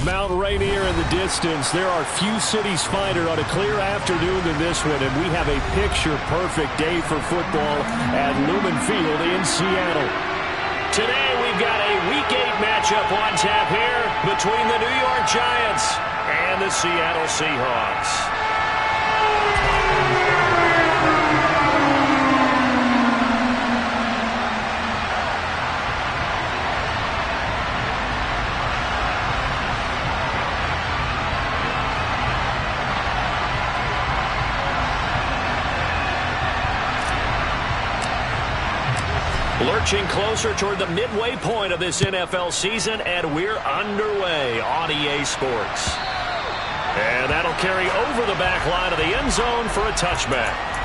Mount Rainier in the distance. There are few cities finer on a clear afternoon than this one, and we have a picture-perfect day for football at Lumen Field in Seattle. Today we've got a Week 8 matchup on tap here between the New York Giants and the Seattle Seahawks. Lurching closer toward the midway point of this NFL season, and we're underway on EA Sports. And that'll carry over the back line of the end zone for a touchback.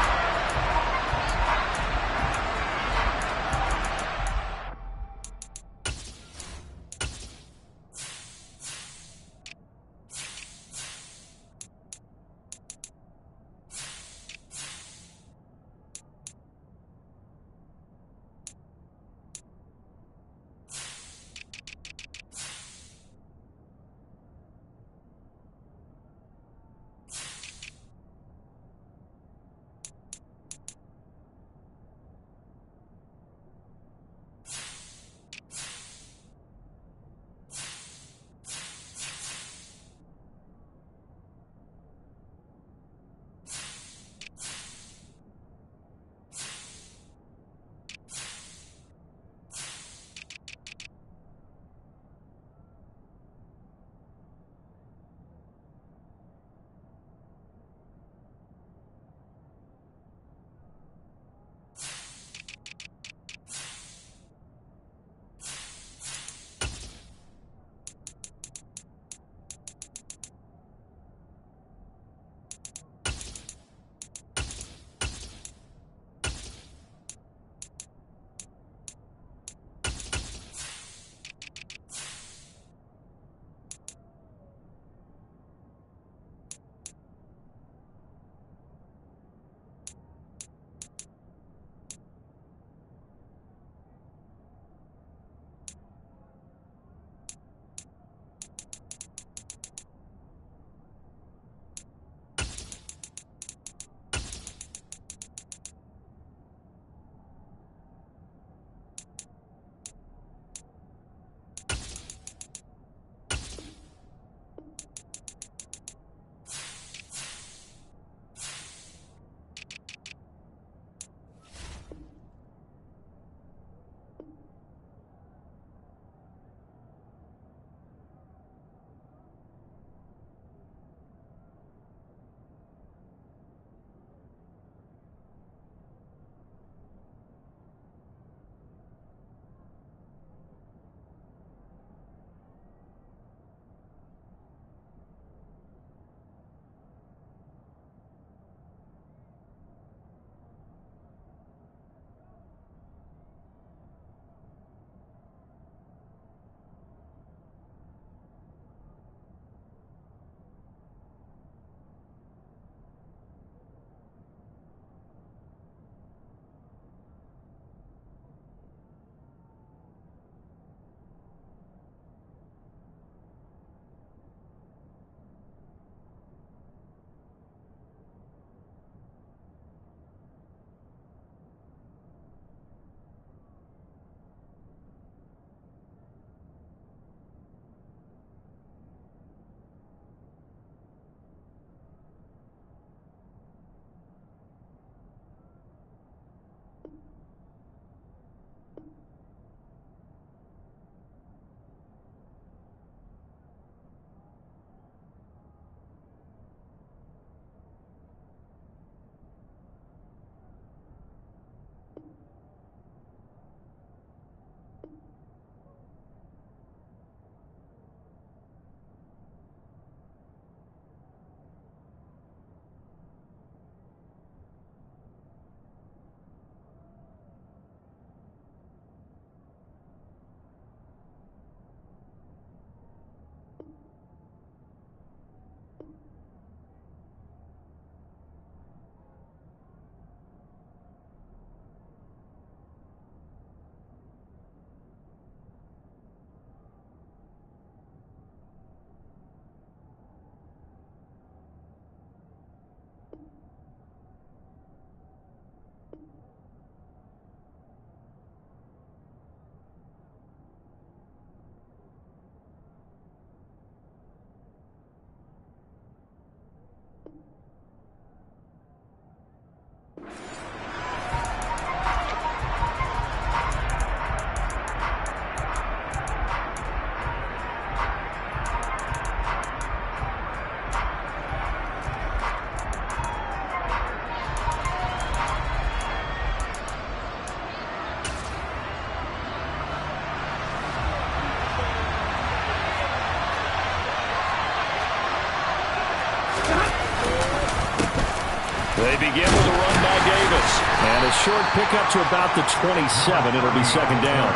They begin with a run by Davis. And a short pickup to about the 27. It'll be second down.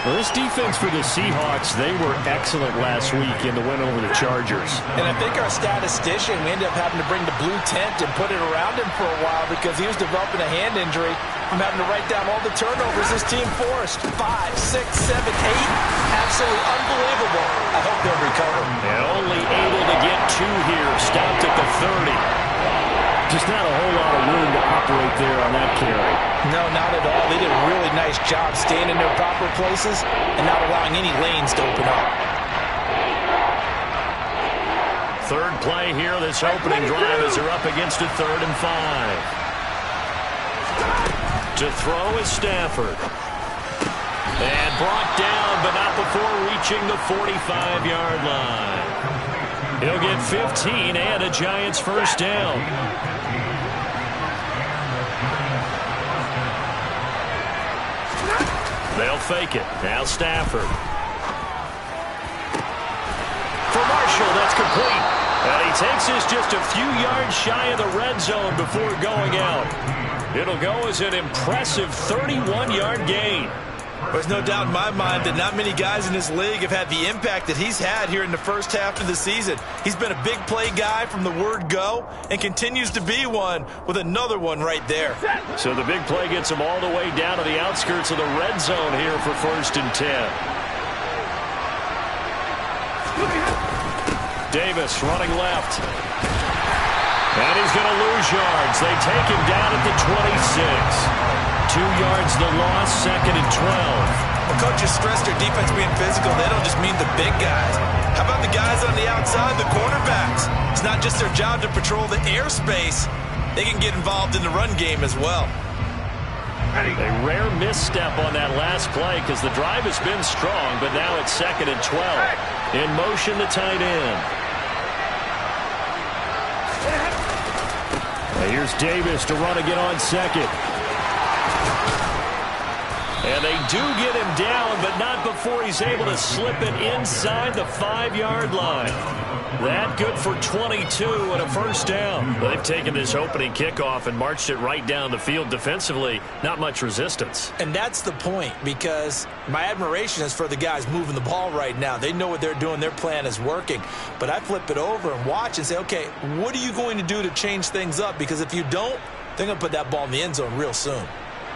Well, this defense for the Seahawks, they were excellent last week in the win over the Chargers. And I think our statistician, we ended up having to bring the blue tent and put it around him for a while because he was developing a hand injury from having to write down all the turnovers his team forced. 5, 6, 7, 8. Absolutely unbelievable. I hope they'll recover. And only able to get 2 here. Stopped at the 30. Just not a whole lot of room to operate there on that carry. No, not at all. They did a really nice job staying in their proper places and not allowing any lanes to open up. Third play here, this opening drive as they're up against a 3rd and 5. To throw is Stafford. And brought down, but not before reaching the 45-yard line. He'll get 15 and a Giants first down. They'll fake it. Now Stafford. For Marshall, that's complete. And he takes this just a few yards shy of the red zone before going out. It'll go as an impressive 31-yard gain. There's no doubt in my mind that not many guys in this league have had the impact that he's had here in the first half of the season. He's been a big play guy from the word go and continues to be one with another one right there. So the big play gets him all the way down to the outskirts of the red zone here for 1st and 10. Davis running left. And he's going to lose yards. They take him down at the 26. 2 yards the loss, 2nd and 12. Well, coaches stress their defense being physical. They don't just mean the big guys. How about the guys on the outside, the cornerbacks? It's not just their job to patrol the airspace. They can get involved in the run game as well. A rare misstep on that last play because the drive has been strong, but now it's 2nd and 12. In motion, the tight end. And here's Davis to run again on 2nd. And they do get him down, but not before he's able to slip it inside the 5-yard line. That good for 22 and a first down. Well, they've taken this opening kickoff and marched it right down the field defensively. Not much resistance. And that's the point, because my admiration is for the guys moving the ball right now. They know what they're doing. Their plan is working. But I flip it over and watch and say, okay, what are you going to do to change things up? Because if you don't, they're going to put that ball in the end zone real soon.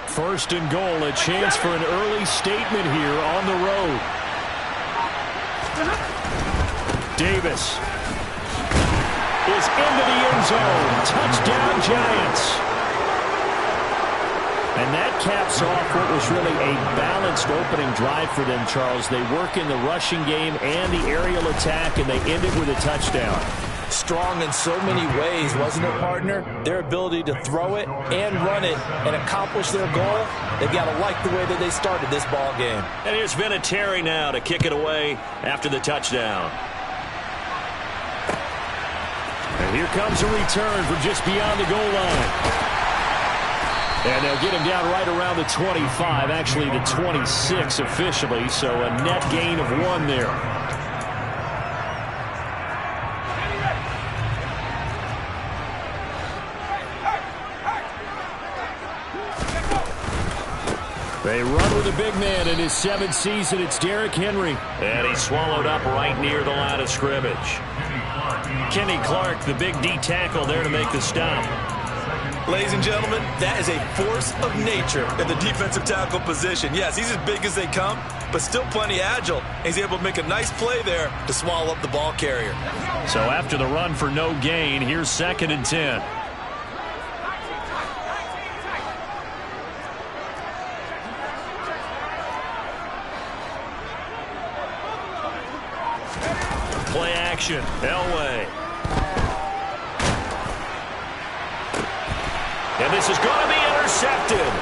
1st and goal, a chance for an early statement here on the road. Davis is into the end zone. Touchdown, Giants. And that caps off what was really a balanced opening drive for them, Charles. They work in the rushing game and the aerial attack, and they end it with a touchdown. Strong in so many ways, wasn't it, partner? Their ability to throw it and run it and accomplish their goal, they've got to like the way that they started this ball game. And here's Vinatieri now to kick it away after the touchdown. And here comes a return from just beyond the goal line. And they'll get him down right around the 25, actually the 26 officially, so a net gain of 1 there. They run with a big man in his 7th season. It's Derrick Henry. And he's swallowed up right near the line of scrimmage. Kenny Clark, the big D tackle, there to make the stop. Ladies and gentlemen, that is a force of nature in the defensive tackle position. Yes, he's as big as they come, but still plenty agile. He's able to make a nice play there to swallow up the ball carrier. So after the run for no gain, here's 2nd and 10. Play action. Elway. And this is going to be intercepted.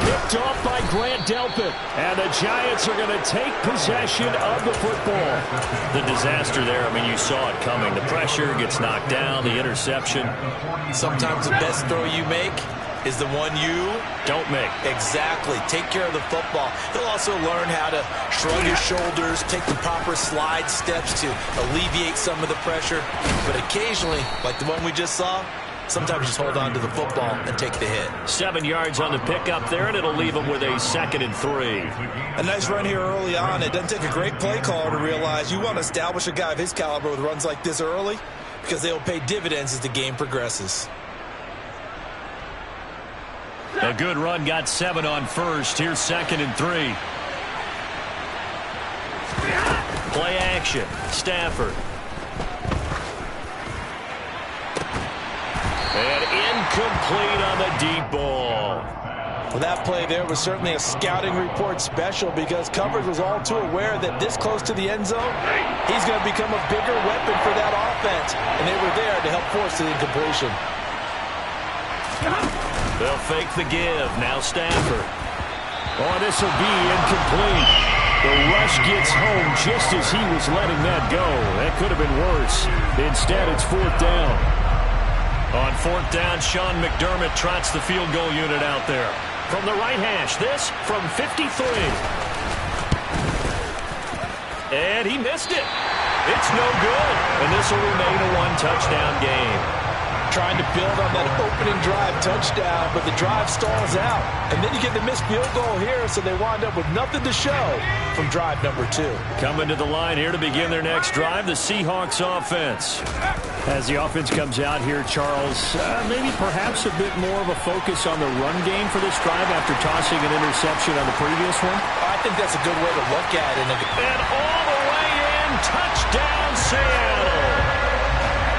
Picked off by Grant Delpit. And the Giants are going to take possession of the football. The disaster there, I mean, you saw it coming. The pressure gets knocked down, the interception. Sometimes the best throw you make is the one you don't make. Exactly. Take care of the football. He'll also learn how to shrug his shoulders, take the proper slide steps to alleviate some of the pressure. But occasionally, like the one we just saw, Sometimes just hold on to the football and take the hit. 7 yards on the pickup there, and it'll leave them with a 2nd and 3. A nice run here early on. It doesn't take a great play caller to realize you want to establish a guy of his caliber with runs like this early because they will pay dividends as the game progresses. A good run, got 7 on first. Here's 2nd and 3. Play action. Stafford. And incomplete on the deep ball. Well, that play there was certainly a scouting report special because coverage was all too aware that this close to the end zone, he's going to become a bigger weapon for that offense. And they were there to help force the incompletion. They'll fake the give. Now Stafford. Oh, this will be incomplete. The rush gets home just as he was letting that go. That could have been worse. Instead, it's 4th down. On 4th down, Sean McDermott trots the field goal unit out there. From the right hash, this from 53. And he missed it. It's no good. And this will remain a 1-touchdown game. Trying to build on that opening drive touchdown, but the drive stalls out. And then you get the missed field goal here, so they wind up with nothing to show from drive number 2. Coming to the line here to begin their next drive, the Seahawks offense. As the offense comes out here, Charles, maybe perhaps a bit more of a focus on the run game for this drive after tossing an interception on the previous one? I think that's a good way to look at it. And all the way in, touchdown Seattle.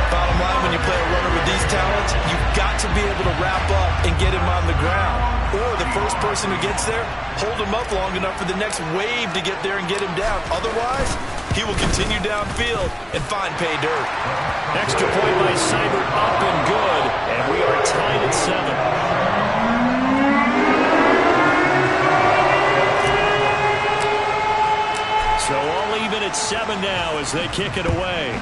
Bottom line, when you play a runner with these talents, you've got to be able to wrap up and get him on the ground. Or the first person who gets there, hold him up long enough for the next wave to get there and get him down. Otherwise, he will continue downfield and find pay dirt. Extra point by Seibert, up and good. And we are tied at 7. So all even at 7 now as they kick it away.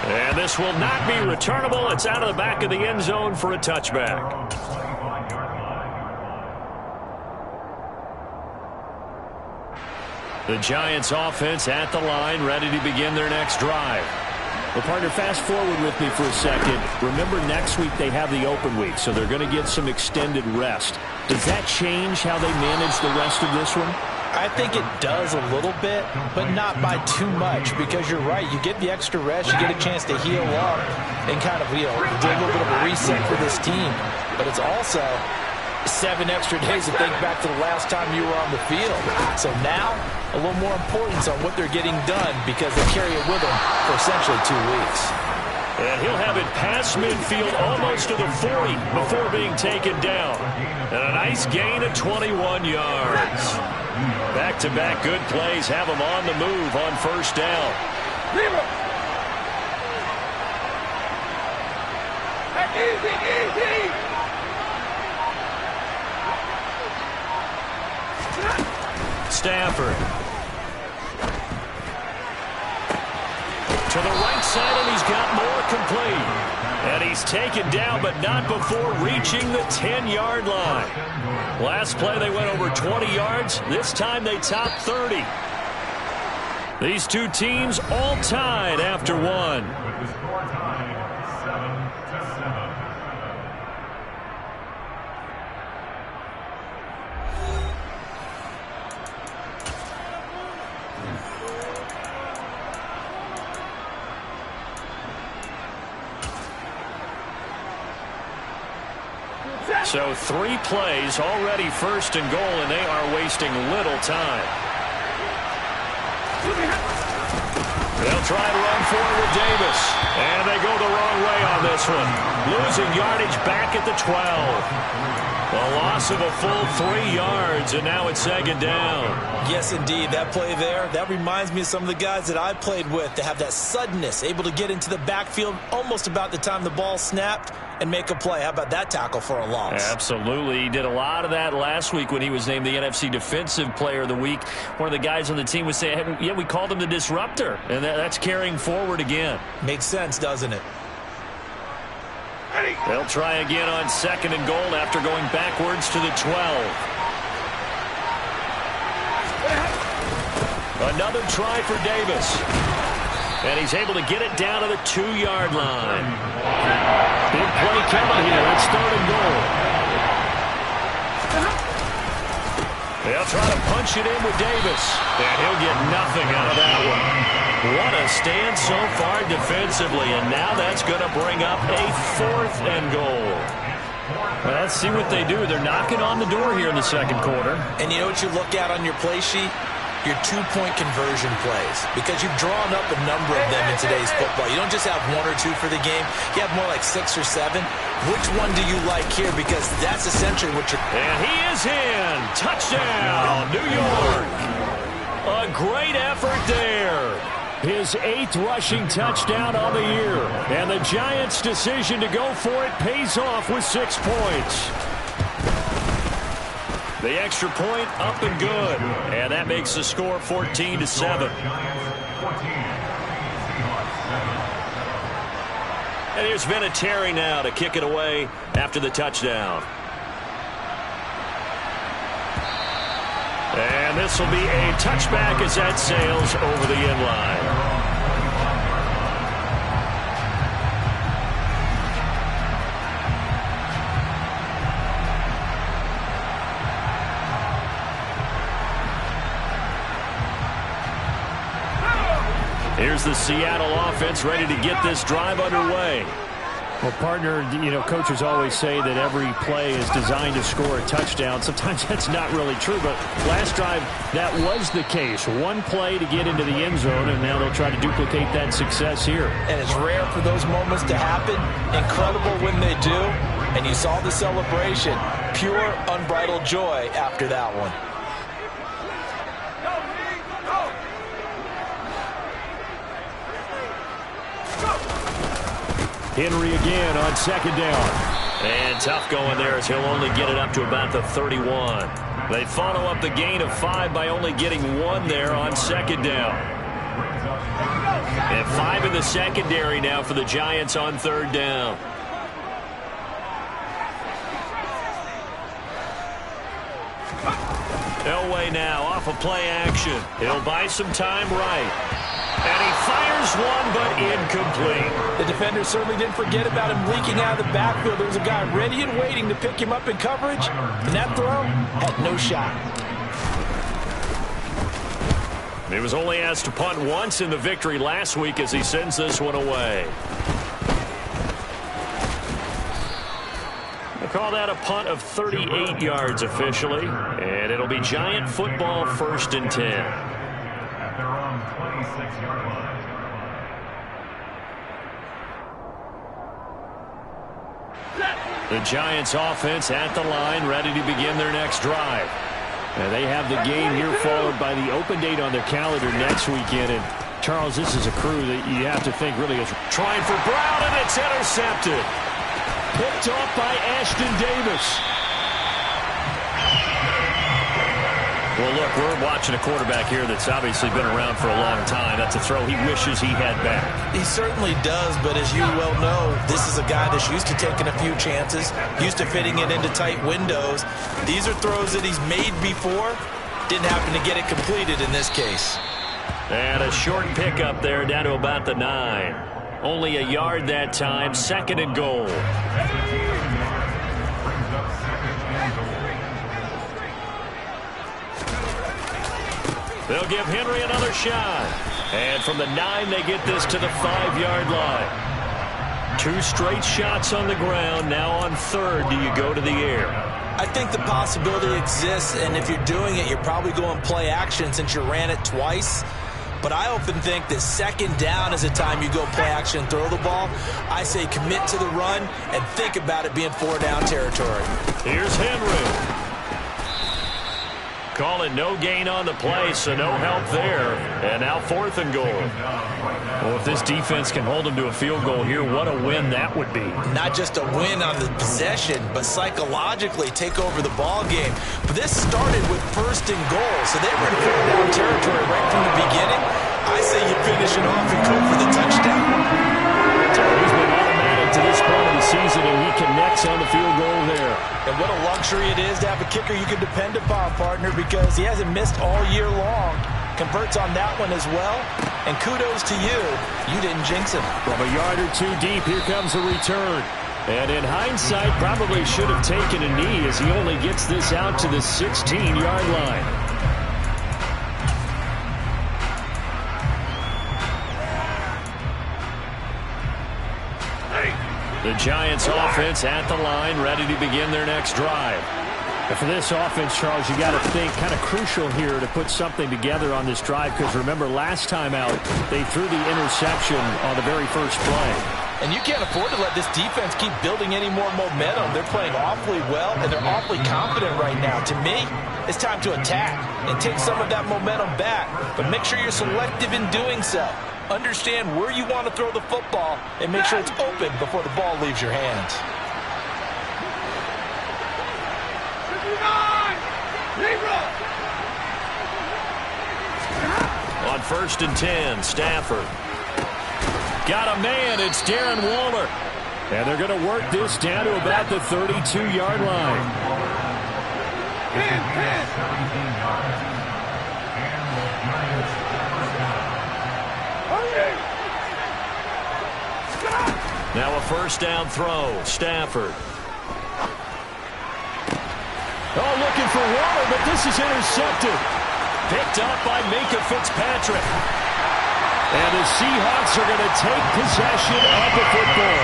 And this will not be returnable. It's out of the back of the end zone for a touchback. The Giants offense at the line, ready to begin their next drive. Well, partner, fast forward with me for a second. Remember, next week they have the open week, so they're going to get some extended rest. Does that change how they manage the rest of this one? I think it does a little bit, but not by too much, because you're right. You get the extra rest, you get a chance to heal up and kind of, do a little bit of a reset for this team. But it's also 7 extra days to think back to the last time you were on the field. So now, a little more importance on what they're getting done because they carry it with them for essentially 2 weeks. And he'll have it past midfield almost to the 40 before being taken down. And a nice gain of 21 yards. Back-to-back good plays have him on the move on 1st down. Stafford. To the right side, and he's got more complete. And he's taken down, but not before reaching the 10-yard line. Last play, they went over 20 yards. This time, they topped 30. These two teams all tied after one. So 3 plays, already 1st and goal, and they are wasting little time. They'll try to run forward with Davis. And they go the wrong way on this one. Losing yardage back at the 12. A loss of a full 3 yards, and now it's 2nd down. Yes, indeed. That play there, that reminds me of some of the guys that I played with to have that suddenness, able to get into the backfield almost about the time the ball snapped and make a play. How about that tackle for a loss? Absolutely. He did a lot of that last week when he was named the NFC Defensive Player of the Week. One of the guys on the team was saying, hey, yeah, we called him the disruptor, and that's carrying forward again. Makes sense, doesn't it? They'll try again on 2nd and goal after going backwards to the 12. Another try for Davis. And he's able to get it down to the 2-yard line. Big play coming here. It's 3rd and goal. They'll try to punch it in with Davis. And he'll get nothing out of that one. What a stand so far defensively. And now that's going to bring up a 4th and goal. Well, let's see what they do. They're knocking on the door here in the second quarter. And you know what you look at on your play sheet? Your 2-point conversion plays. Because you've drawn up a number of them in today's football. You don't just have 1 or 2 for the game. You have more like 6 or 7. Which one do you like here? Because that's essentially what you're... And he is in. Touchdown, New York. A great effort there. His 8th rushing touchdown on the year. And the Giants' decision to go for it pays off with 6 points. The extra point up and good. And that makes the score 14-7. And here's Vinatieri now to kick it away after the touchdown. And this will be a touchback as that sails over the end line. Here's the Seattle offense ready to get this drive underway. Well, partner, you know, coaches always say that every play is designed to score a touchdown. Sometimes that's not really true, but last drive, that was the case. One play to get into the end zone, and now they'll try to duplicate that success here. And it's rare for those moments to happen. Incredible when they do. And you saw the celebration. Pure, unbridled joy after that one. Henry again on 2nd down. And tough going there as he'll only get it up to about the 31. They follow up the gain of 5 by only getting 1 there on 2nd down. And 5 in the secondary now for the Giants on 3rd down. Elway now off of play action. He'll buy some time right. And he fires one, but incomplete. The defender certainly didn't forget about him leaking out of the backfield. There was a guy ready and waiting to pick him up in coverage. And that throw had no shot. He was only asked to punt once in the victory last week as he sends this one away. They call that a punt of 38 yards officially. And it'll be Giant football 1st and 10. The Giants offense at the line, ready to begin their next drive. And they have the game here followed by the open date on their calendar next weekend. And Charles, this is a crew that you have to think really is trying for Brown, and it's intercepted. Picked off by Ashton Davis. Well, look, we're watching a quarterback here that's obviously been around for a long time. That's a throw he wishes he had back. He certainly does, but as you well know, this is a guy that's used to taking a few chances, used to fitting it into tight windows. These are throws that he's made before. Didn't happen to get it completed in this case. And a short pickup there down to about the 9. Only a yard that time, 2nd and goal. They'll give Henry another shot. And from the 9, they get this to the 5-yard line. 2 straight shots on the ground. Now on 3rd, do you go to the air? I think the possibility exists, and if you're doing it, you're probably going play action since you ran it twice. But I often think that 2nd down is the time you go play action and throw the ball. I say commit to the run and think about it being 4-down territory. Here's Henry. Calling no gain on the play, so no help there. And now 4th and goal. Well, if this defense can hold them to a field goal here, what a win that would be. Not just a win on the possession, but psychologically take over the ball game. But this started with 1st and goal, so they were in 4-down territory right from the beginning. I say you finish it off and go for the touchdown. He's been automatic to this point of the season, and he connects on the field goal there. And what a luxury it is to have a kicker you can depend upon, partner, because he hasn't missed all year long. Converts on that one as well, And kudos to you. You didn't jinx him. From a yard or two deep, here comes a return. And in hindsight, probably should have taken a knee as he only gets this out to the 16-yard line. The Giants offense at the line, ready to begin their next drive. And for this offense, Charles, you got to think kind of crucial here to put something together on this drive, because remember last time out, they threw the interception on the very first play. And you can't afford to let this defense keep building any more momentum. They're playing awfully well, and they're awfully confident right now. To me, it's time to attack and take some of that momentum back. But make sure you're selective in doing so. Understand where you want to throw the football and make sure it's open before the ball leaves your hands. On 1st and 10, Stafford. Got a man, it's Darren Waller. And they're going to work this down to about the 32-yard line. Now a first down throw, Stafford. Oh, looking for Waller, but this is intercepted. Picked up by Minka Fitzpatrick. And the Seahawks are going to take possession of the football.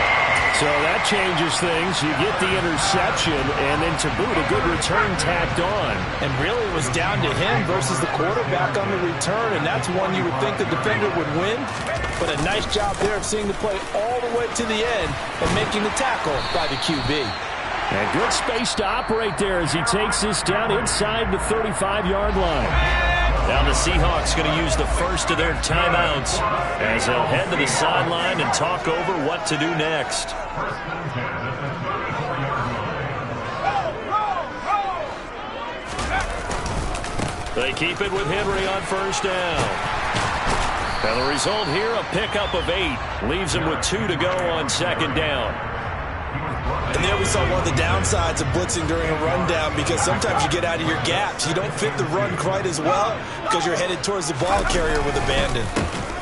So that changes things. You get the interception, and then to boot, a good return tacked on. And really it was down to him versus the quarterback on the return, and that's one you would think the defender would win. But a nice job there of seeing the play all the way to the end and making the tackle by the QB. And good space to operate there as he takes this down inside the 35-yard line. Now the Seahawks going to use the first of their timeouts as they'll head to the sideline and talk over what to do next. They keep it with Henry on first down. And the result here, a pickup of 8. Leaves him with 2 to go on second down. And there we saw one of the downsides of blitzing during a rundown, because sometimes you get out of your gaps. You don't fit the run quite as well because you're headed towards the ball carrier with abandon.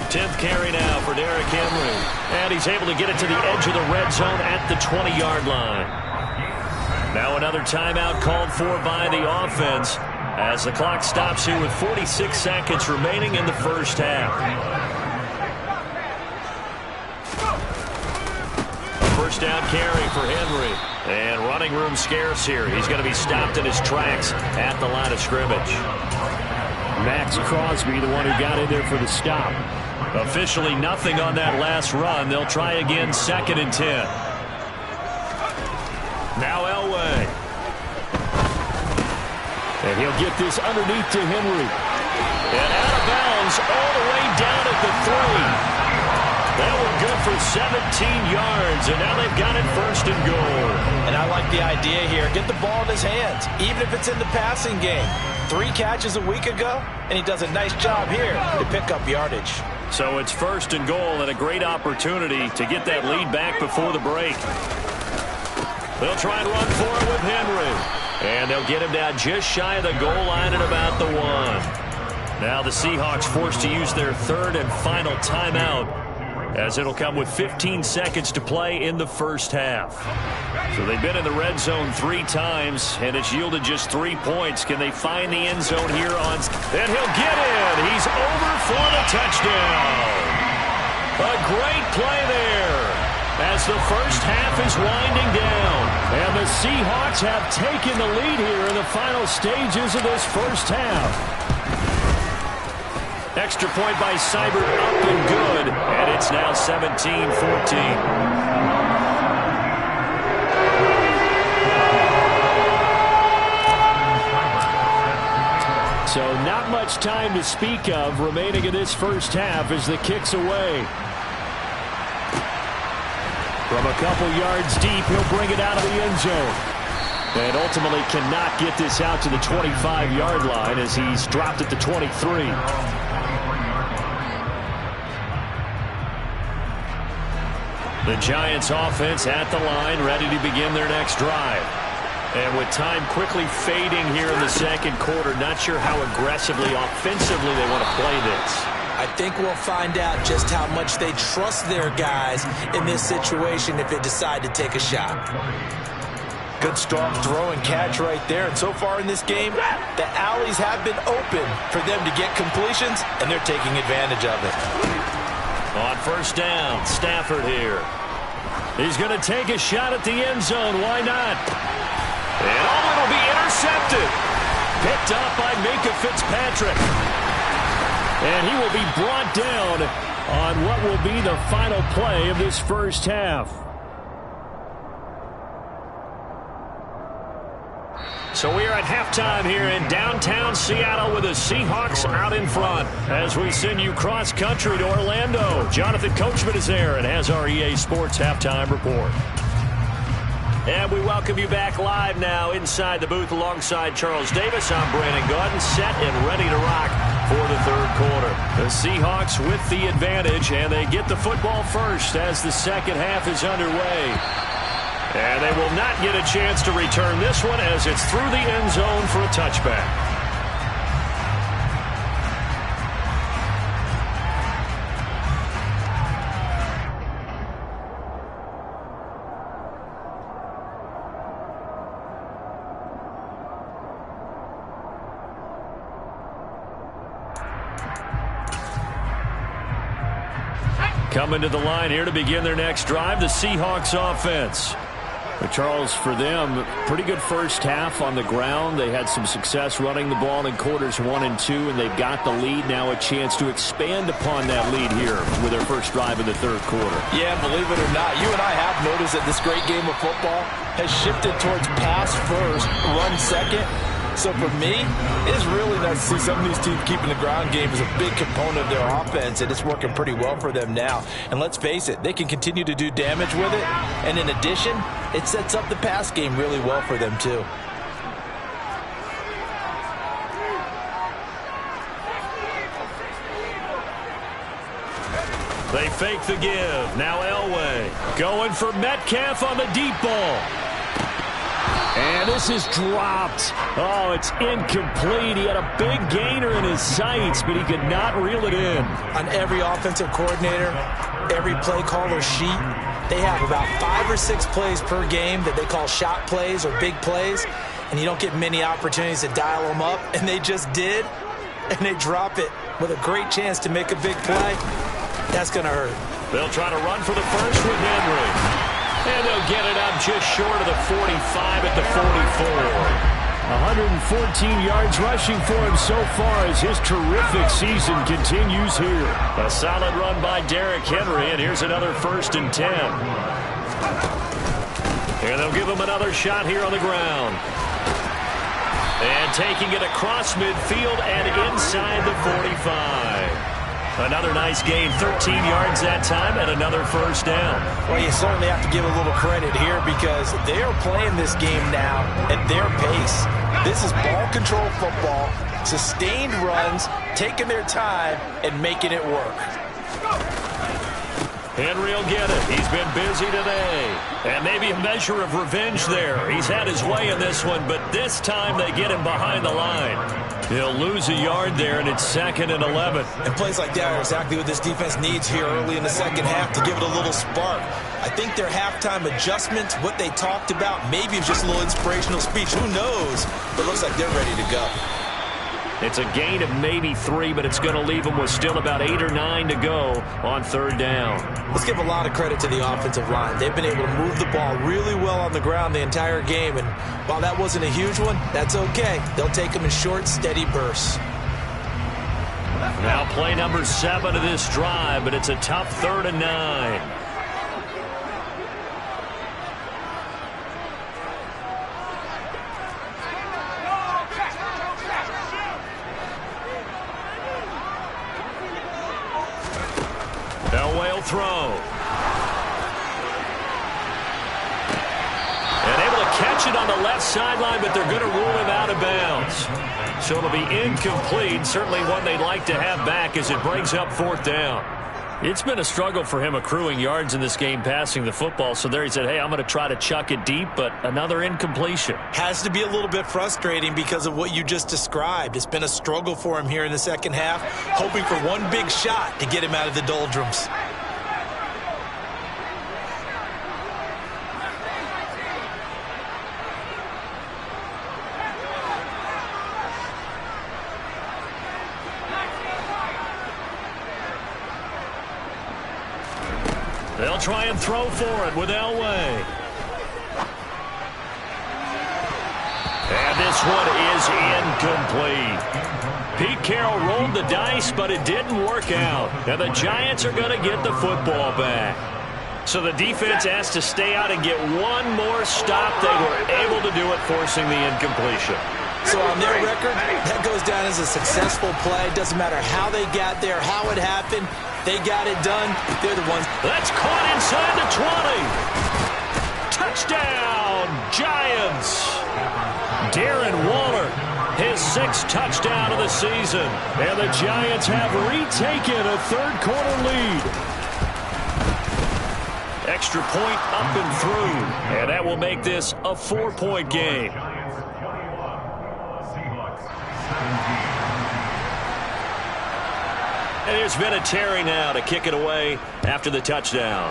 10th carry now for Derrick Henry. And he's able to get it to the edge of the red zone at the 20-yard line. Now another timeout called for by the offense as the clock stops here with 46 seconds remaining in the first half. First down carry for Henry. And running room scarce here. He's going to be stopped in his tracks at the line of scrimmage. Max Crosby, the one who got in there for the stop. Officially nothing on that last run. They'll try again, 2nd and 10. Now Elway. And he'll get this underneath to Henry. And out of bounds all the way down at the 3. That one good for 17 yards, and now they've got it 1st and goal. And I like the idea here. Get the ball in his hands, even if it's in the passing game. 3 catches a week ago, and he does a nice job here to pick up yardage. So it's 1st and goal, and a great opportunity to get that lead back before the break. They'll try and run for it with Henry. And they'll get him down just shy of the goal line at about the 1. Now the Seahawks forced to use their 3rd and final timeout, as it'll come with 15 seconds to play in the first half. So they've been in the red zone 3 times, and it's yielded just 3 points. Can they find the end zone here on... And he'll get in. He's over for the touchdown. A great play there as the first half is winding down. And the Seahawks have taken the lead here in the final stages of this first half. Extra point by Seibert up and good, and it's now 17-14. So not much time to speak of remaining in this first half as the kick's away. From a couple yards deep, he'll bring it out of the end zone. And ultimately cannot get this out to the 25-yard line as he's dropped at the 23. The Giants offense at the line, ready to begin their next drive. And with time quickly fading here in the second quarter, not sure how aggressively, offensively they want to play this. I think we'll find out just how much they trust their guys in this situation if they decide to take a shot. Good strong throw and catch right there. And so far in this game, the alleys have been open for them to get completions, and they're taking advantage of it. On first down, Stafford here. He's going to take a shot at the end zone. Why not? And it'll be intercepted. Picked up by Minka Fitzpatrick. And he will be brought down on what will be the final play of this first half. So we are at halftime here in downtown Seattle with the Seahawks out in front. As we send you cross-country to Orlando, Jonathan Coachman is there and has our EA Sports halftime report. And we welcome you back live now inside the booth alongside Charles Davis. I'm Brandon Gaudin, set and ready to rock for the third quarter. The Seahawks with the advantage, and they get the football first as the second half is underway. And they will not get a chance to return this one as it's through the end zone for a touchback. Coming to the line here to begin their next drive, the Seahawks offense. But Charles, for them, pretty good first half on the ground. They had some success running the ball in quarters 1 and 2, and they've got the lead. Now a chance to expand upon that lead here with their first drive in the third quarter. Yeah, believe it or not, you and I have noticed that this great game of football has shifted towards pass first, run second. So for me, it is really nice to see some of these teams keeping the ground game as a big component of their offense, and it's working pretty well for them now. And let's face it, they can continue to do damage with it. And in addition, it sets up the pass game really well for them too. They fake the give. Now Elway going for Metcalf on the deep ball. And this is dropped. Oh, it's incomplete. He had a big gainer in his sights, but he could not reel it in. On every offensive coordinator, every play caller sheet, they have about 5 or 6 plays per game that they call shot plays or big plays, and you don't get many opportunities to dial them up, and they just did, and they drop it with a great chance to make a big play. That's going to hurt. They'll try to run for the first with Henry. And they'll get it up just short of the 45 at the 44. 114 yards rushing for him so far as his terrific season continues here. A solid run by Derrick Henry, and here's another 1st and 10. And they'll give him another shot here on the ground. And taking it across midfield and inside the 45. Another nice gain, 13 yards that time, and another 1st down. Well, you certainly have to give a little credit here because they are playing this game now at their pace. This is ball control football, sustained runs, taking their time, and making it work. Henry will get it. He's been busy today. And maybe a measure of revenge there. He's had his way in this one, but this time they get him behind the line. He'll lose a yard there, and it's 2nd and 11. And plays like that are exactly what this defense needs here early in the second half to give it a little spark. I think their halftime adjustments, what they talked about, maybe it's just a little inspirational speech. Who knows? But it looks like they're ready to go. It's a gain of maybe 3, but it's going to leave them with still about 8 or 9 to go on 3rd down. Let's give a lot of credit to the offensive line. They've been able to move the ball really well on the ground the entire game, and while that wasn't a huge one, that's okay. They'll take them in short, steady bursts. Now play number 7 of this drive, but it's a tough 3rd and 9. Elway will throw. And able to catch it on the left sideline, but they're going to rule him out of bounds. So it'll be incomplete. Certainly one they'd like to have back as it brings up 4th down. It's been a struggle for him accruing yards in this game passing the football. So there he said, hey, I'm going to try to chuck it deep, but another incompletion. Has to be a little bit frustrating because of what you just described. It's been a struggle for him here in the second half, hoping for one big shot to get him out of the doldrums. They'll try and throw for it with Elway. And this one is incomplete. Pete Carroll rolled the dice, but it didn't work out. And the Giants are going to get the football back. So the defense has to stay out and get one more stop. They were able to do it, forcing the incompletion. So on their record, that goes down as a successful play. Doesn't matter how they got there, how it happened. They got it done. They're the ones. That's caught inside the 20. Touchdown, Giants. Darren Waller, his 6th touchdown of the season. And the Giants have retaken a third-quarter lead. Extra point up and through. And that will make this a 4-point game. And there's been a Terry now to kick it away after the touchdown.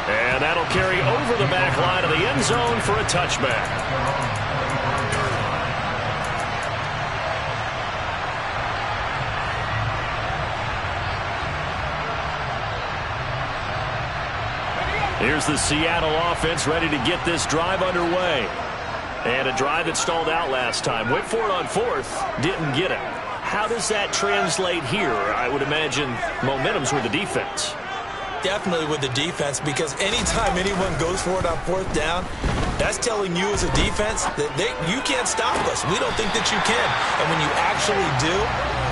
And that'll carry over the back line of the end zone for a touchback. Here's the Seattle offense ready to get this drive underway. And a drive that stalled out last time. Went for it on 4th. Didn't get it. How does that translate here? I would imagine momentum's with the defense. Definitely with the defense, because anytime anyone goes for it on 4th down, that's telling you as a defense that you can't stop us. We don't think that you can. And when you actually do,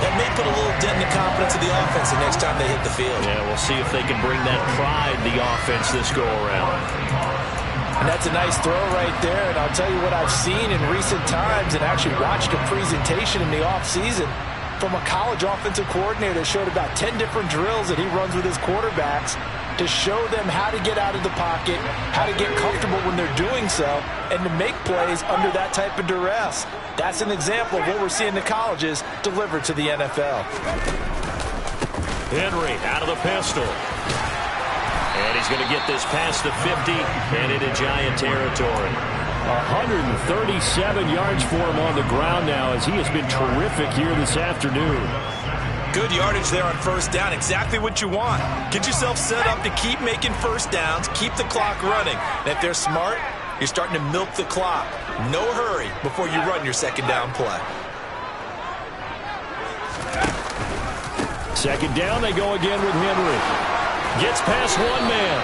that may put a little dent in the confidence of the offense the next time they hit the field. Yeah, we'll see if they can bring that pride to the offense this go-around. And that's a nice throw right there. And I'll tell you what I've seen in recent times and actually watched a presentation in the offseason from a college offensive coordinator that showed about 10 different drills that he runs with his quarterbacks to show them how to get out of the pocket, how to get comfortable when they're doing so, and to make plays under that type of duress. That's an example of what we're seeing the colleges deliver to the NFL. Henry out of the pistol. And he's going to get this past the 50 and into Giant territory. 137 yards for him on the ground now as he has been terrific here this afternoon. Good yardage there on 1st down. Exactly what you want. Get yourself set up to keep making 1st downs, keep the clock running. And if they're smart, you're starting to milk the clock. No hurry before you run your 2nd down play. 2nd down, they go again with Henry. Gets past one man.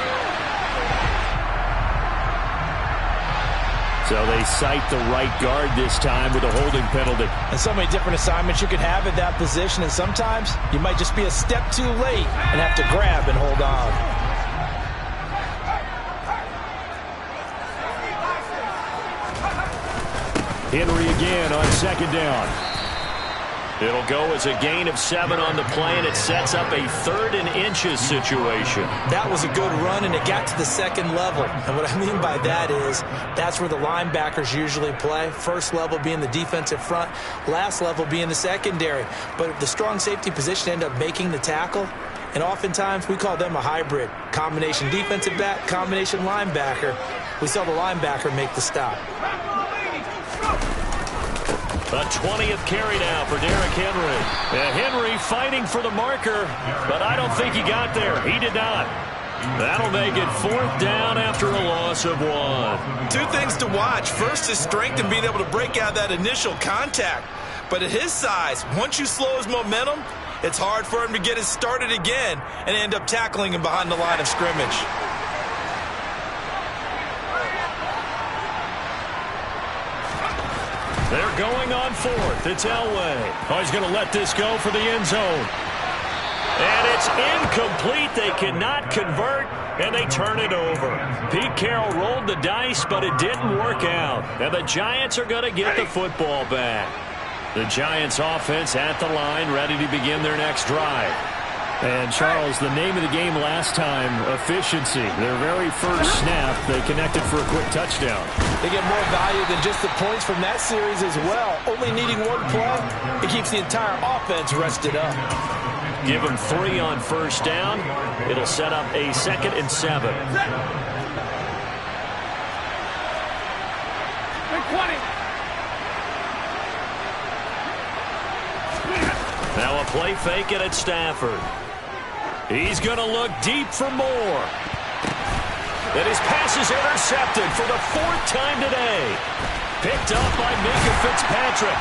So they cite the right guard this time with a holding penalty. And so many different assignments you can have at that position, and sometimes you might just be a step too late and have to grab and hold on. Henry again on 2nd down. It'll go as a gain of 7 on the play, and it sets up a 3rd and inches situation. That was a good run, and it got to the 2nd level. And what I mean by that is that's where the linebackers usually play. 1st level being the defensive front, last level being the secondary. But the strong safety position ended up making the tackle, and oftentimes we call them a hybrid. Combination defensive back, combination linebacker. We saw the linebacker make the stop. A 20th carry now for Derrick Henry. And Henry fighting for the marker, but I don't think he got there. He did not. That'll make it 4th down after a loss of 1. 2 things to watch. First, his strength and being able to break out that initial contact. But at his size, once you slow his momentum, it's hard for him to get it started again and end up tackling him behind the line of scrimmage. They're going on 4th. It's Elway. Oh, he's going to let this go for the end zone. And it's incomplete. They cannot convert, and they turn it over. Pete Carroll rolled the dice, but it didn't work out. And the Giants are going to get the football back. The Giants offense at the line, ready to begin their next drive. And, Charles, the name of the game last time, efficiency. Their very first snap, they connected for a quick touchdown. They get more value than just the points from that series as well. Only needing one play, it keeps the entire offense rested up. Give them 3 on first down. It'll set up a 2nd and 7. Now a play fake it at Stafford. He's going to look deep for more. And his pass is intercepted for the 4th time today. Picked up by Minka Fitzpatrick.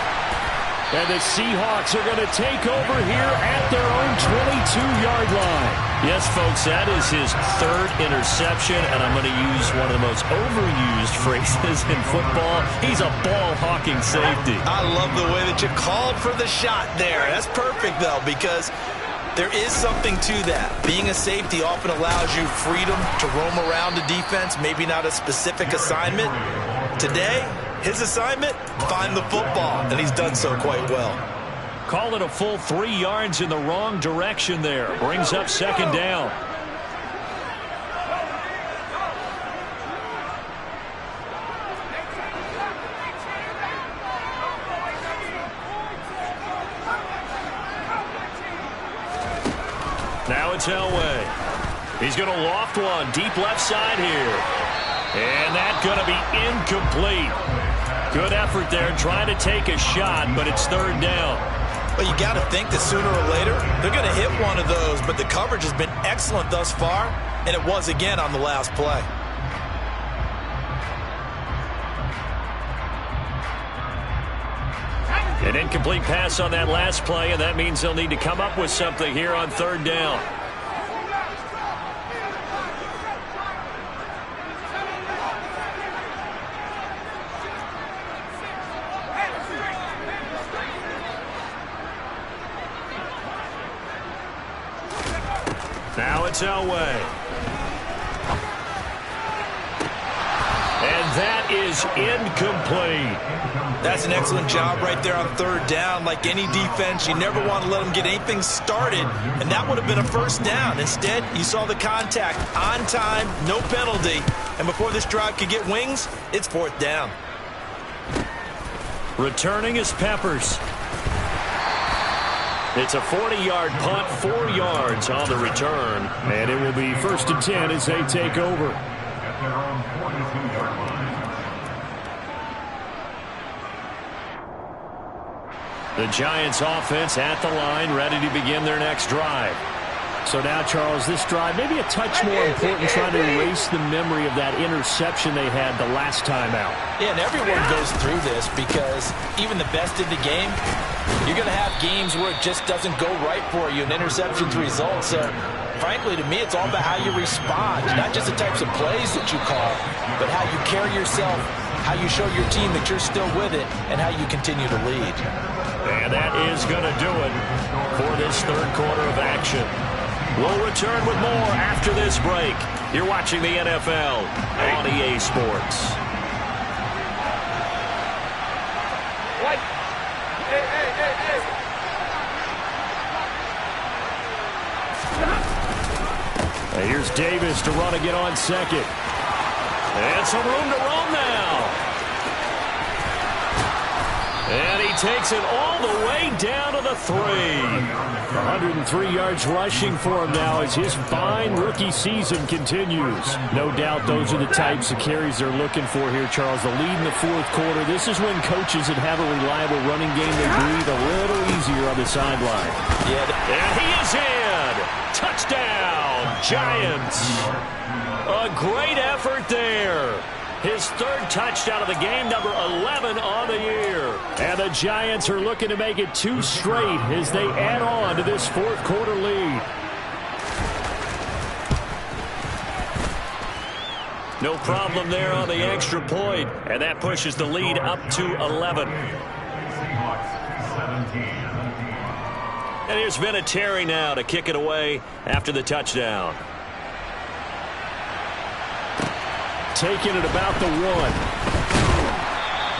And the Seahawks are going to take over here at their own 22-yard line. Yes, folks, that is his 3rd interception, and I'm going to use one of the most overused phrases in football. He's a ball-hawking safety. I love the way that you called for the shot there. That's perfect, though, because there is something to that. Being a safety often allows you freedom to roam around the defense, maybe not a specific assignment. Today, his assignment, find the football, and he's done so quite well. Call it a full 3 yards in the wrong direction there. Brings up 2nd down. Now it's Elway. He's going to loft one deep left side here. And that's going to be incomplete. Good effort there trying to take a shot, but it's 3rd down. Well, you got to think that sooner or later they're going to hit one of those, but the coverage has been excellent thus far, and it was again on the last play. An incomplete pass on that last play, and that means they'll need to come up with something here on 3rd down. Now it's Elway. And that is incomplete. That's an excellent job right there on 3rd down. Like any defense, you never want to let them get anything started, and that would have been a 1st down. Instead, you saw the contact on time, no penalty, and before this drive could get wings, it's 4th down. Returning is Peppers. It's a 40-yard punt, 4 yards on the return. And it will be 1st and 10 as they take over. The Giants offense at the line, ready to begin their next drive. So now, Charles, this drive maybe a touch more important, trying to erase the memory of that interception they had the last time out. Yeah, and everyone goes through this because even the best in the game, you're going to have games where it just doesn't go right for you, and interceptions result. So, frankly, to me, it's all about how you respond, not just the types of plays that you call, but how you carry yourself, how you show your team that you're still with it, and how you continue to lead. And that is going to do it for this 3rd quarter of action. We'll return with more after this break. You're watching the NFL on EA Sports. Here's Davis to run again on 2nd. And some room to roam now. And he takes it all the way down to the 3. 103 yards rushing for him now as his fine rookie season continues. No doubt those are the types of carries they're looking for here, Charles. The lead in the 4th quarter. This is when coaches that have a reliable running game, they breathe a little easier on the sideline. Yeah. And he is in. Touchdown, Giants. A great effort there. His 3rd touchdown of the game, number 11 on the year. And the Giants are looking to make it 2 straight as they add on to this 4th quarter lead. No problem there on the extra point, and that pushes the lead up to 11. And here's Vinatieri now to kick it away after the touchdown. Taking it about the 1.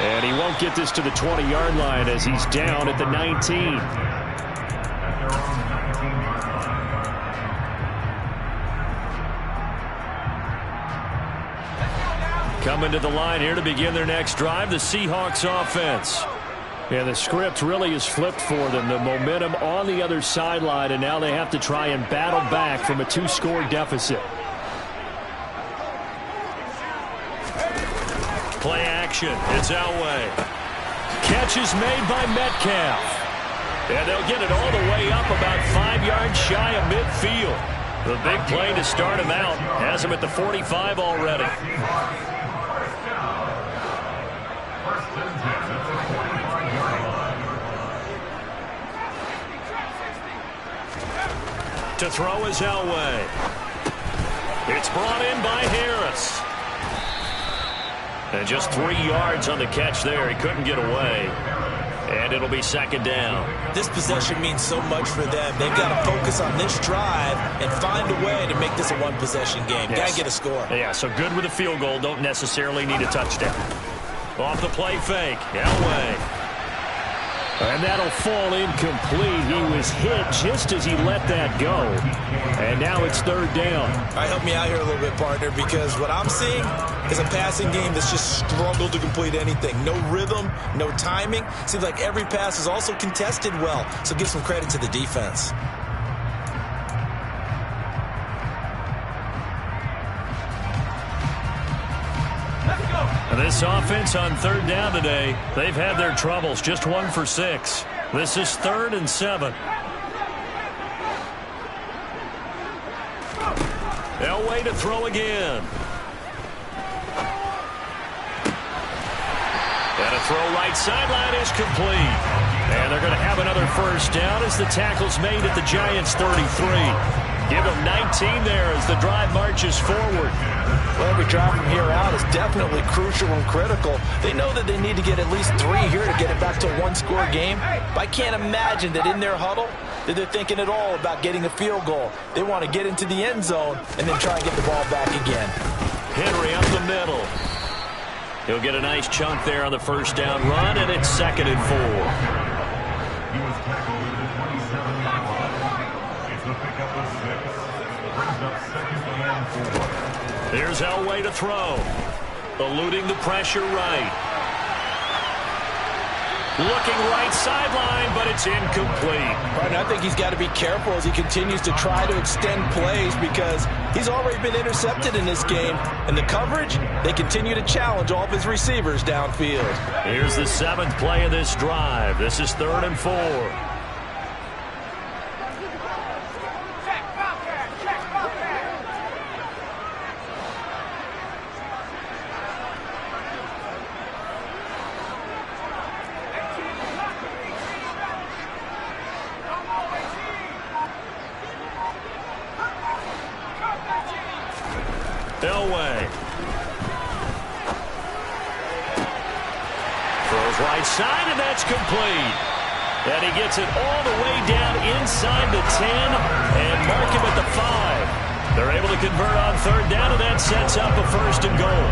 And he won't get this to the 20-yard line as he's down at the 19. Coming to the line here to begin their next drive, the Seahawks offense. And the script really is flipped for them. The momentum on the other sideline, and now they have to try and battle back from a 2-score deficit. Play action. It's Elway. Catch is made by Metcalf. And they'll get it all the way up about 5 yards shy of midfield. The big play to start him out has him at the 45 already. To throw is Elway. It's brought in by Harris. And just 3 yards on the catch there. He couldn't get away. And it'll be second down. This possession means so much for them. They've got to focus on this drive and find a way to make this a one-possession game. Yes. Got to get a score. Yeah, so good with a field goal. Don't necessarily need a touchdown. Off the play fake. Elway. And that'll fall incomplete. He was hit just as he let that go. And now it's third down. All right, help me out here a little bit, partner, because what I'm seeing is a passing game that's just struggled to complete anything. No rhythm, no timing. Seems like every pass is also contested well. So give some credit to the defense. This offense on third down today, they've had their troubles. Just 1 for 6. This is 3rd and 7. Elway to throw again. And a throw right sideline is complete. And they're going to have another first down as the tackle's made at the Giants' 33. Give them 19 there as the drive marches forward. Well, every drive from here out is definitely crucial and critical. They know that they need to get at least 3 here to get it back to a one-score game. But I can't imagine that in their huddle that they're thinking at all about getting a field goal. They want to get into the end zone and then try and get the ball back again. Henry up the middle. He'll get a nice chunk there on the first down run, and it's 2nd and 4. Here's Elway to throw. Eluding the pressure right. Looking right sideline, but it's incomplete. Right, I think he's got to be careful as he continues to try to extend plays because he's already been intercepted in this game. And the coverage, they continue to challenge all of his receivers downfield. Here's the 7th play of this drive. This is 3rd and 4. Elway. Throws right side, and that's complete. And he gets it all the way down inside the 10 and mark him at the 5. They're able to convert on third down, and that sets up a 1st and goal.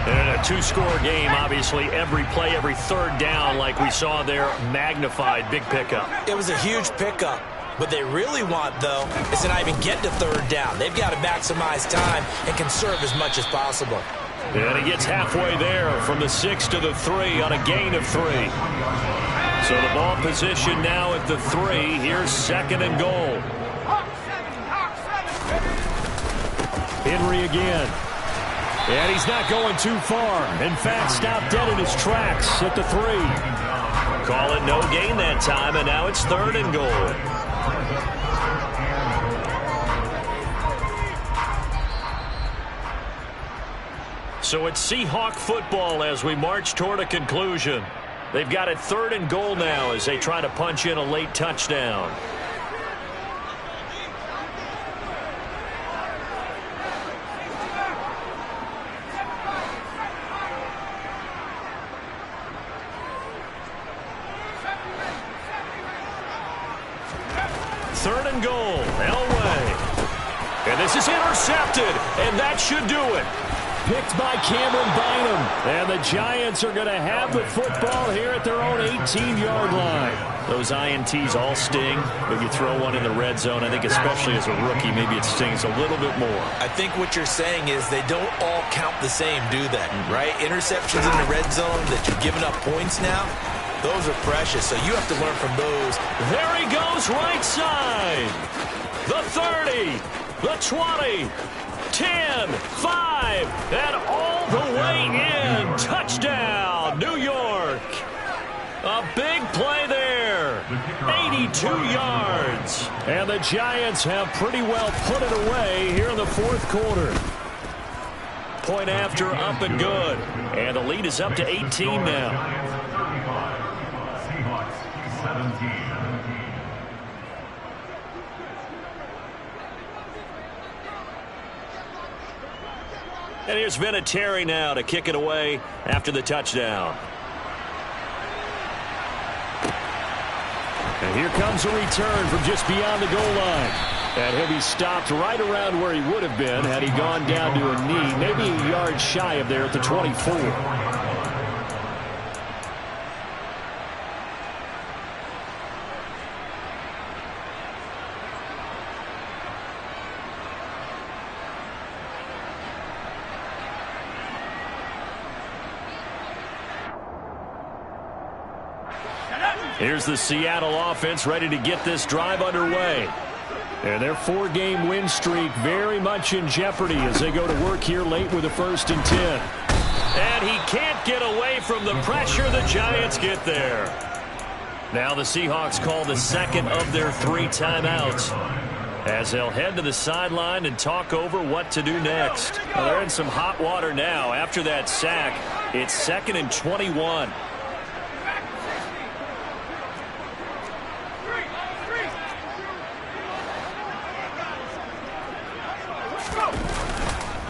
And in a 2-score game, obviously, every play, every third down, like we saw there, magnified. Big pickup. It was a huge pickup. What they really want, though, is to not even get to third down. They've got to maximize time and conserve as much as possible. And he gets halfway there from the 6 to the 3 on a gain of 3. So the ball position now at the 3. Here's 2nd and goal. Henry again. And he's not going too far. In fact, stopped dead in his tracks at the 3. Call it no gain that time, and now it's 3rd and goal. So it's Seahawk football as we march toward a conclusion. They've got it 3rd and goal now as they try to punch in a late touchdown. Third and goal, Elway. And this is intercepted, and that should do it. picked by Cameron Bynum. And the Giants are going to have the football here at their own 18-yard line. Those INTs all sting, but you throw one in the red zone. I think especially as a rookie, maybe it stings a little bit more. I think what you're saying is they don't all count the same, do they? Right? Interceptions in the red zone that you're giving up points now, those are precious, so you have to learn from those. There he goes, right side. The 30, the 20, 10, 5, and all the way in. Touchdown, New York. A big play there. 82 yards. And the Giants have pretty well put it away here in the fourth quarter. Point after, up and good. And the lead is up to 18 now. Seahawks 17. And here's Vinatieri now to kick it away after the touchdown. And here comes a return from just beyond the goal line. And he'll be stopped right around where he would have been had he gone down to a knee, maybe a yard shy of there at the 24. Here's the Seattle offense ready to get this drive underway. And their 4-game win streak very much in jeopardy as they go to work here late with a 1st and 10. And he can't get away from the pressure. The Giants get there. Now the Seahawks call the second of their 3 timeouts as they'll head to the sideline and talk over what to do next. Well, they're in some hot water now. After that sack, it's 2nd and 21.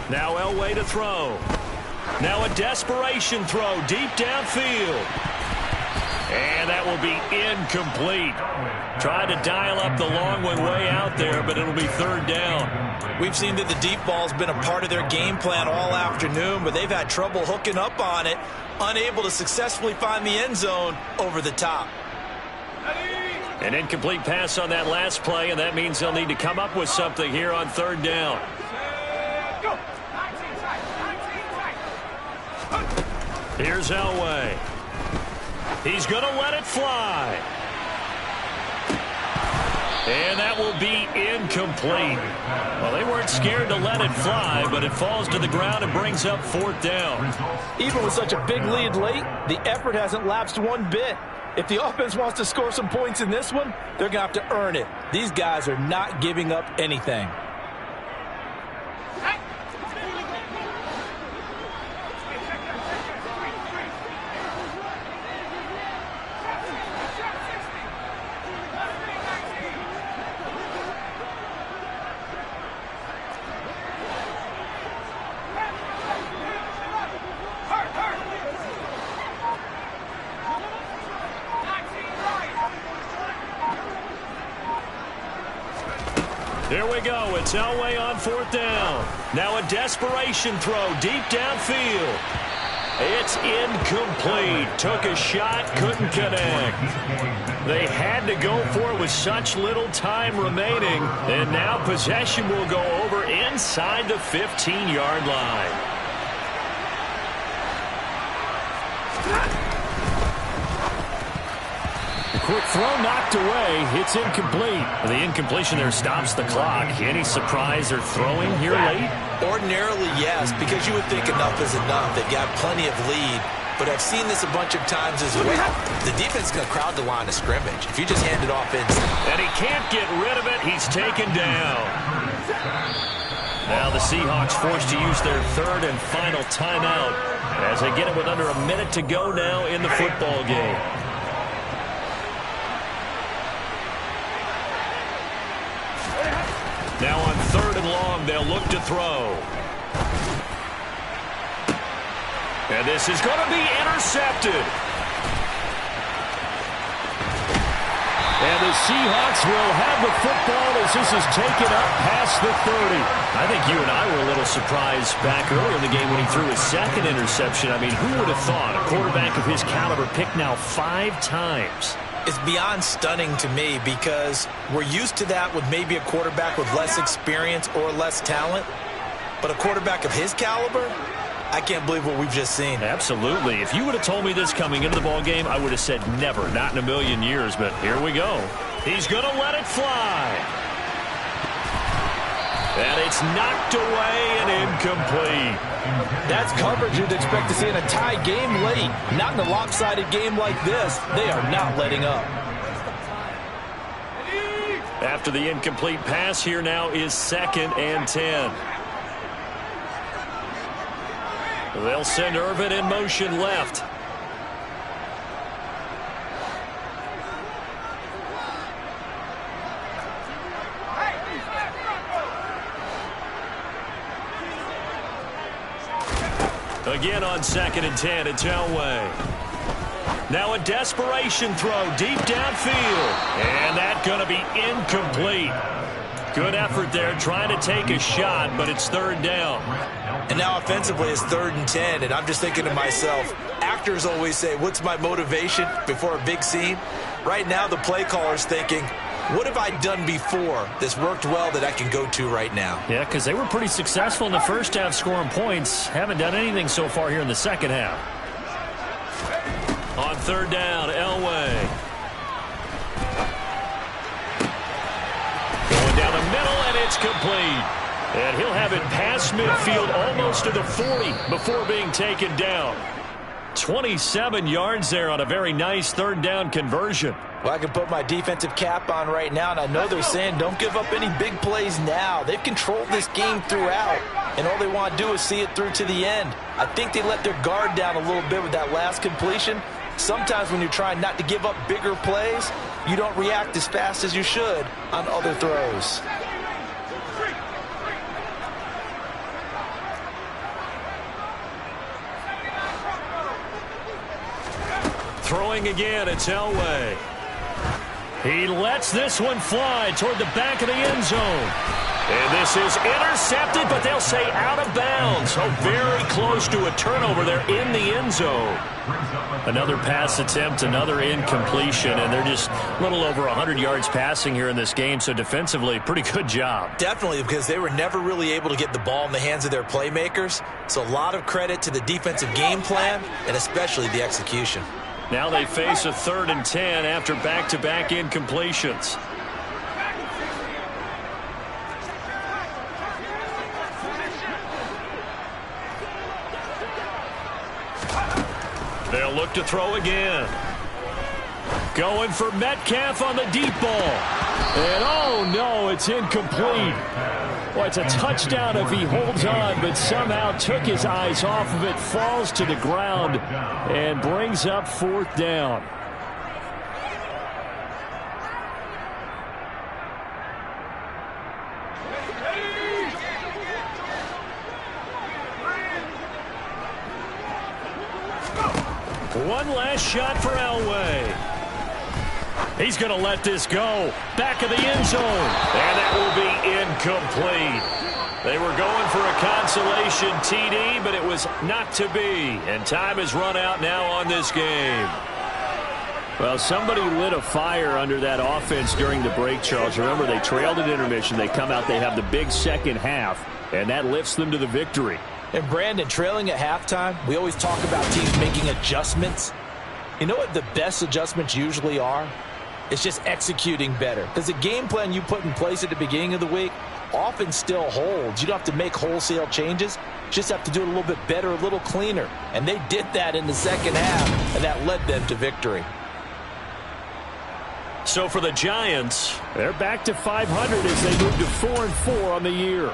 Now Elway to throw. Now a desperation throw deep downfield. And that will be incomplete. Tried to dial up the long one way out there, but it'll be 3rd down. We've seen that the deep ball's been a part of their game plan all afternoon, but they've had trouble hooking up on it, unable to successfully find the end zone over the top. An incomplete pass on that last play, and that means they'll need to come up with something here on 3rd down. Here's Elway. He's going to let it fly. And that will be incomplete. Well, they weren't scared to let it fly, but it falls to the ground and brings up 4th down. Even with such a big lead late, the effort hasn't lapsed one bit. If the offense wants to score some points in this one, they're going to have to earn it. These guys are not giving up anything. Here we go. It's Elway on 4th down. Now a desperation throw deep downfield. It's incomplete. Took a shot, couldn't connect. They had to go for it with such little time remaining. And now possession will go over inside the 15-yard line. Quick throw knocked away. It's incomplete. The incompletion there stops the clock. Any surprise they're throwing here late? Ordinarily, yes, because you would think enough is enough. They've got plenty of lead. But I've seen this a bunch of times as well. The defense is going to crowd the line of scrimmage. If you just hand it off inside. And he can't get rid of it. He's taken down. Now the Seahawks forced to use their 3rd and final timeout as they get it with under a minute to go now in the football game. Now on 3rd and long, they'll look to throw. And this is going to be intercepted. And the the Seahawks will have the football as this is taken up past the 30. I think you and I were a little surprised back earlier in the game when he threw his second interception. I mean, who would have thought a quarterback of his caliber picked now 5 times? It's beyond stunning to me because we're used to that with maybe a quarterback with less experience or less talent. But a quarterback of his caliber, I can't believe what we've just seen. Absolutely. If you would have told me this coming into the ballgame, I would have said never, not in a million years. But here we go. He's going to let it fly. And it's knocked away and incomplete. That's coverage you'd expect to see in a tie game late. Not in a lopsided game like this. They are not letting up. After the incomplete pass, here now is 2nd and 10. They'll send Irvin in motion left. Again on 2nd and 10, it's Elway. Now a desperation throw deep downfield. And that's going to be incomplete. Good effort there trying to take a shot, but it's 3rd down. And now offensively it's 3rd and 10, and I'm just thinking to myself, actors always say, what's my motivation before a big scene? Right now the play caller's thinking, what have I done before this worked well that I can go to right now? Yeah, because they were pretty successful in the first half scoring points. Haven't done anything so far here in the second half. On 3rd down, Elway. Going down the middle, and it's complete. And he'll have it past midfield almost to the 40 before being taken down. 27 yards there on a very nice 3rd down conversion. Well, I can put my defensive cap on right now, and I know they're saying don't give up any big plays now. They've controlled this game throughout, and all they want to do is see it through to the end. I think they let their guard down a little bit with that last completion. Sometimes when you're trying not to give up bigger plays, you don't react as fast as you should on other throws. Throwing again, it's Elway. He lets this one fly toward the back of the end zone. And this is intercepted, but they'll say out of bounds. So very close to a turnover there in the end zone. Another pass attempt, another incompletion, and they're just a little over 100 yards passing here in this game. So defensively, pretty good job. Definitely, because they were never really able to get the ball in the hands of their playmakers. So a lot of credit to the defensive game plan and especially the execution. Now they face a 3rd and 10 after back-to-back incompletions. They'll look to throw again. Going for Metcalf on the deep ball. And oh no, it's incomplete. Well, it's a touchdown if he holds on, but somehow took his eyes off of it, falls to the ground, and brings up 4th down. One last shot for Elway. He's going to let this go. Back of the end zone. And that will be incomplete. They were going for a consolation TD, but it was not to be. And time has run out now on this game. Well, somebody lit a fire under that offense during the break, Charles. Remember, they trailed at intermission. They come out, they have the big second half, and that lifts them to the victory. And Brandon, trailing at halftime, we always talk about teams making adjustments. You know what the best adjustments usually are? It's just executing better. Because the game plan you put in place at the beginning of the week often still holds. You don't have to make wholesale changes. You just have to do it a little bit better, a little cleaner. And they did that in the second half, and that led them to victory. So for the Giants, they're back to 500 as they move to 4-4 on the year.